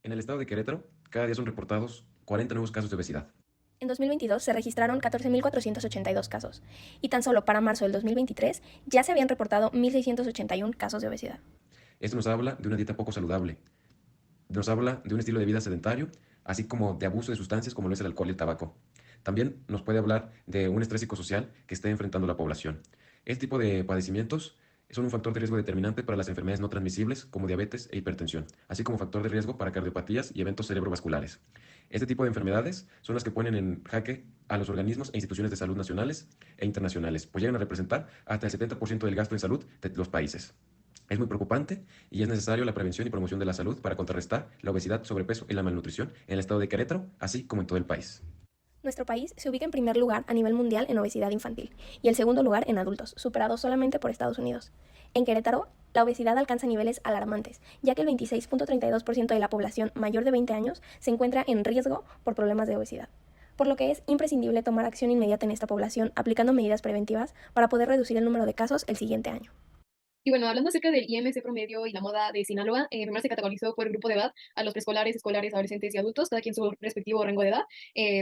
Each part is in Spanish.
En el estado de Querétaro, cada día son reportados 40 nuevos casos de obesidad. En 2022 se registraron 14.482 casos, y tan solo para marzo del 2023 ya se habían reportado 1.681 casos de obesidad. Esto nos habla de una dieta poco saludable, nos habla de un estilo de vida sedentario, así como de abuso de sustancias como lo es el alcohol y el tabaco. También nos puede hablar de un estrés psicosocial que está enfrentando la población. Este tipo de padecimientos son un factor de riesgo determinante para las enfermedades no transmisibles como diabetes e hipertensión, así como factor de riesgo para cardiopatías y eventos cerebrovasculares. Este tipo de enfermedades son las que ponen en jaque a los organismos e instituciones de salud nacionales e internacionales, pues llegan a representar hasta el 70% del gasto en salud de los países. Es muy preocupante y es necesario la prevención y promoción de la salud para contrarrestar la obesidad, sobrepeso y la malnutrición en el estado de Querétaro, así como en todo el país. Nuestro país se ubica en primer lugar a nivel mundial en obesidad infantil y el segundo lugar en adultos, superado solamente por Estados Unidos. En Querétaro, la obesidad alcanza niveles alarmantes, ya que el 26.32% de la población mayor de 20 años se encuentra en riesgo por problemas de obesidad, por lo que es imprescindible tomar acción inmediata en esta población aplicando medidas preventivas para poder reducir el número de casos el siguiente año. Y bueno, hablando acerca del IMC promedio y la moda de Sinaloa, primero se categorizó por el grupo de edad a los preescolares, escolares, adolescentes y adultos, cada quien su respectivo rango de edad.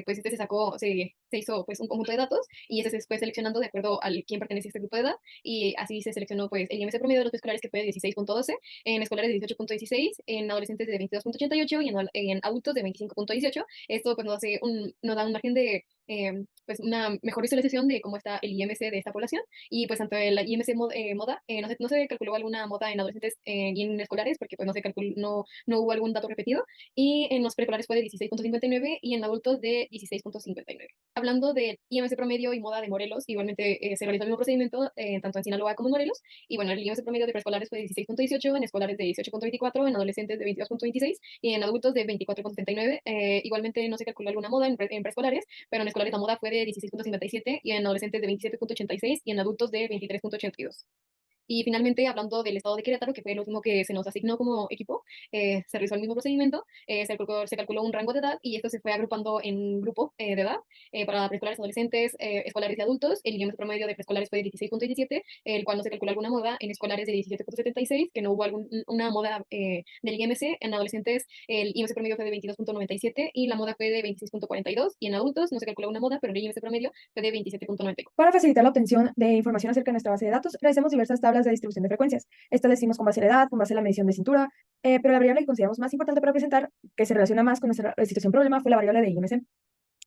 Pues este se hizo pues un conjunto de datos y ese se fue seleccionando de acuerdo al quién pertenece a este grupo de edad y así se seleccionó pues el IMC promedio de los preescolares que fue de 16.12, en escolares de 18.16, en adolescentes de 22.88 y en adultos de 25.18. Esto pues nos da un margen de pues una mejor visualización de cómo está el IMC de esta población y pues tanto el IMC moda, no se calculó alguna moda en adolescentes y en escolares porque pues no se calculó, no hubo algún dato repetido y en los preescolares fue de 16.59 y en adultos de 16.59. Hablando del IMC promedio y moda de Morelos, igualmente se realizó el mismo procedimiento tanto en Sinaloa como en Morelos y bueno, el IMC promedio de preescolares fue de 16.18, en escolares de 18.24, en adolescentes de 22.26 y en adultos de 24.79. Igualmente no se calculó alguna moda en preescolares, pero en escolares la moda fue de 16.57 y en adolescentes de 27.86 y en adultos de 23.82. Y finalmente, hablando del estado de Querétaro, que fue el último que se nos asignó como equipo, se realizó el mismo procedimiento, se calculó un rango de edad y esto se fue agrupando en grupo de edad para preescolares, adolescentes, escolares y adultos. El IMC promedio de preescolares fue de 16.17, el cual no se calculó alguna moda. En escolares de 17.76, que no hubo una moda del IMC. En adolescentes el IMC promedio fue de 22.97 y la moda fue de 26.42. Y en adultos no se calculó una moda, pero el IMC promedio fue de 27.94. Para facilitar la obtención de información acerca de nuestra base de datos, realizamos diversas tablas de distribución de frecuencias. Esto lo decimos con base a la edad, con base a la medición de cintura, pero la variable que consideramos más importante para presentar, que se relaciona más con nuestra situación problema, fue la variable de IMC.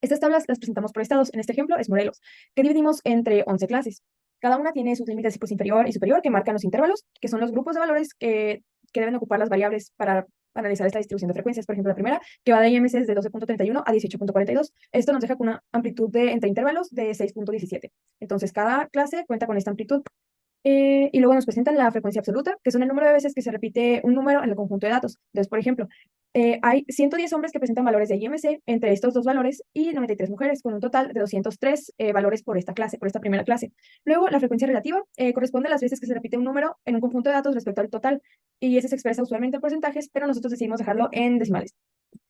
Estas tablas las presentamos por estados. En este ejemplo es Morelos, que dividimos entre 11 clases. Cada una tiene sus límites pues, inferior y superior que marcan los intervalos, que son los grupos de valores que deben ocupar las variables para analizar esta distribución de frecuencias. Por ejemplo, la primera, que va de IMC de 12.31 a 18.42. Esto nos deja con una amplitud entre intervalos de 6.17. Entonces, cada clase cuenta con esta amplitud. Y luego nos presentan la frecuencia absoluta, que son el número de veces que se repite un número en el conjunto de datos. Entonces, por ejemplo, hay 110 hombres que presentan valores de IMC entre estos dos valores y 93 mujeres, con un total de 203 valores por esta clase, por esta primera clase. Luego, la frecuencia relativa corresponde a las veces que se repite un número en un conjunto de datos respecto al total, y ese se expresa usualmente en porcentajes, pero nosotros decidimos dejarlo en decimales.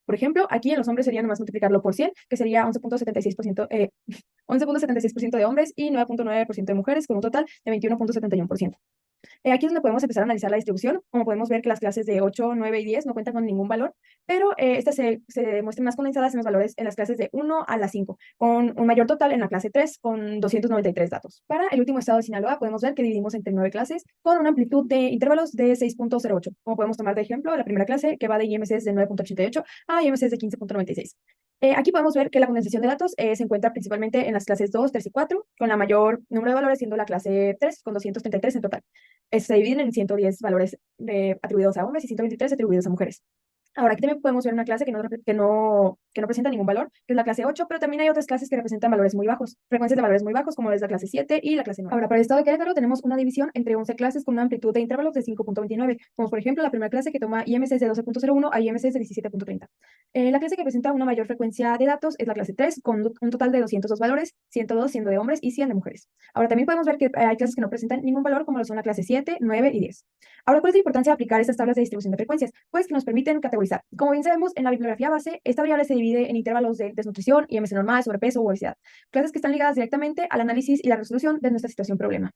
Por ejemplo, aquí en los hombres sería nomás multiplicarlo por 100, que sería 11.76%, 11.76% de hombres y 9.9% de mujeres, con un total de 21.71%. Aquí es donde podemos empezar a analizar la distribución. Como podemos ver que las clases de 8, 9 y 10 no cuentan con ningún valor, pero estas se muestran más condensadas en los valores en las clases de 1 a la 5, con un mayor total en la clase 3, con 293 datos. Para el último estado de Sinaloa, podemos ver que dividimos entre 9 clases con una amplitud de intervalos de 6.08. Como podemos tomar de ejemplo, la primera clase que va de IMCs de 9.88 a IMCs de 15.96. Aquí podemos ver que la condensación de datos se encuentra principalmente en las clases 2, 3 y 4, con la mayor número de valores siendo la clase 3, con 233 en total. Se dividen en 110 valores atribuidos a hombres y 123 atribuidos a mujeres. Ahora, aquí también podemos ver una clase que no presenta ningún valor, que es la clase 8, pero también hay otras clases que representan valores muy bajos, frecuencias de valores muy bajos, como es la clase 7 y la clase 9. Ahora, para el estado de Querétaro tenemos una división entre 11 clases con una amplitud de intervalos de 5.29, como por ejemplo la primera clase que toma IMCs de 12.01 a IMCs de 17.30. La clase que presenta una mayor frecuencia de datos es la clase 3, con un total de 202 valores, 102 siendo de hombres y 100 de mujeres. Ahora, también podemos ver que hay clases que no presentan ningún valor, como lo son la clase 7, 9 y 10. Ahora, ¿cuál es la importancia de aplicar estas tablas de distribución de frecuencias? Pues que nos permiten categorizar. Como bien sabemos, en la bibliografía base, esta variable se divide en intervalos de desnutrición, IMC normal, sobrepeso u obesidad, clases que están ligadas directamente al análisis y la resolución de nuestra situación problema.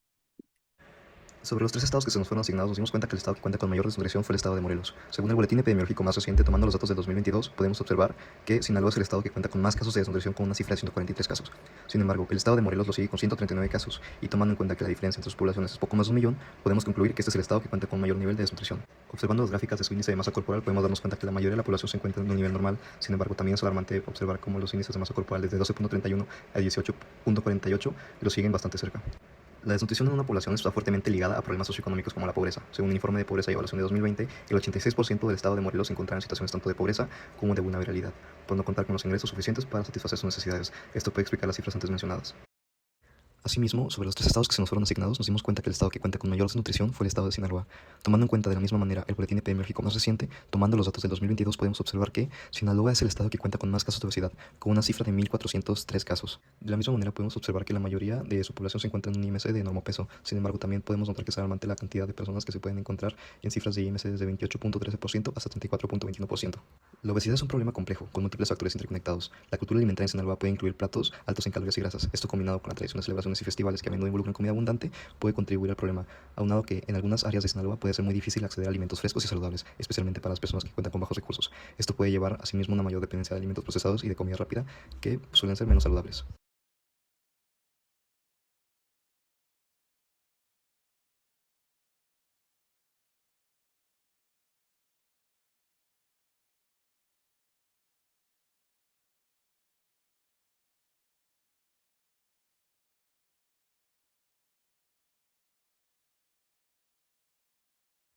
Sobre los tres estados que se nos fueron asignados, nos dimos cuenta que el estado que cuenta con mayor desnutrición fue el estado de Morelos. Según el boletín epidemiológico más reciente, tomando los datos del 2022, podemos observar que Sinaloa es el estado que cuenta con más casos de desnutrición, con una cifra de 143 casos. Sin embargo, el estado de Morelos lo sigue con 139 casos, y tomando en cuenta que la diferencia entre sus poblaciones es poco más de 1 millón, podemos concluir que este es el estado que cuenta con mayor nivel de desnutrición. Observando las gráficas de su índice de masa corporal, podemos darnos cuenta que la mayoría de la población se encuentra en un nivel normal. Sin embargo, también es alarmante observar cómo los índices de masa corporal desde 12.31 a 18.48 lo siguen bastante cerca. La desnutrición en una población está fuertemente ligada a problemas socioeconómicos como la pobreza. Según un informe de pobreza y evaluación de 2020, el 86% del estado de Morelos se encontraba en situaciones tanto de pobreza como de vulnerabilidad, por no contar con los ingresos suficientes para satisfacer sus necesidades. Esto puede explicar las cifras antes mencionadas. Asimismo, sobre los tres estados que se nos fueron asignados, nos dimos cuenta que el estado que cuenta con mayor desnutrición fue el estado de Sinaloa. Tomando en cuenta de la misma manera el boletín epidemiológico más reciente, tomando los datos del 2022, podemos observar que Sinaloa es el estado que cuenta con más casos de obesidad, con una cifra de 1.403 casos. De la misma manera podemos observar que la mayoría de su población se encuentra en un IMC de normopeso. Sin embargo, también podemos notar que es alarmante la cantidad de personas que se pueden encontrar en cifras de IMC desde 28.13% hasta 34.21%. La obesidad es un problema complejo, con múltiples factores interconectados. La cultura alimentaria en Sinaloa puede incluir platos altos en calorías y grasas. Esto, combinado con la tradición de celebraciones y festivales que a menudo involucran comida abundante, puede contribuir al problema, aunado que en algunas áreas de Sinaloa puede ser muy difícil acceder a alimentos frescos y saludables, especialmente para las personas que cuentan con bajos recursos. Esto puede llevar asimismo a una mayor dependencia de alimentos procesados y de comida rápida, que suelen ser menos saludables.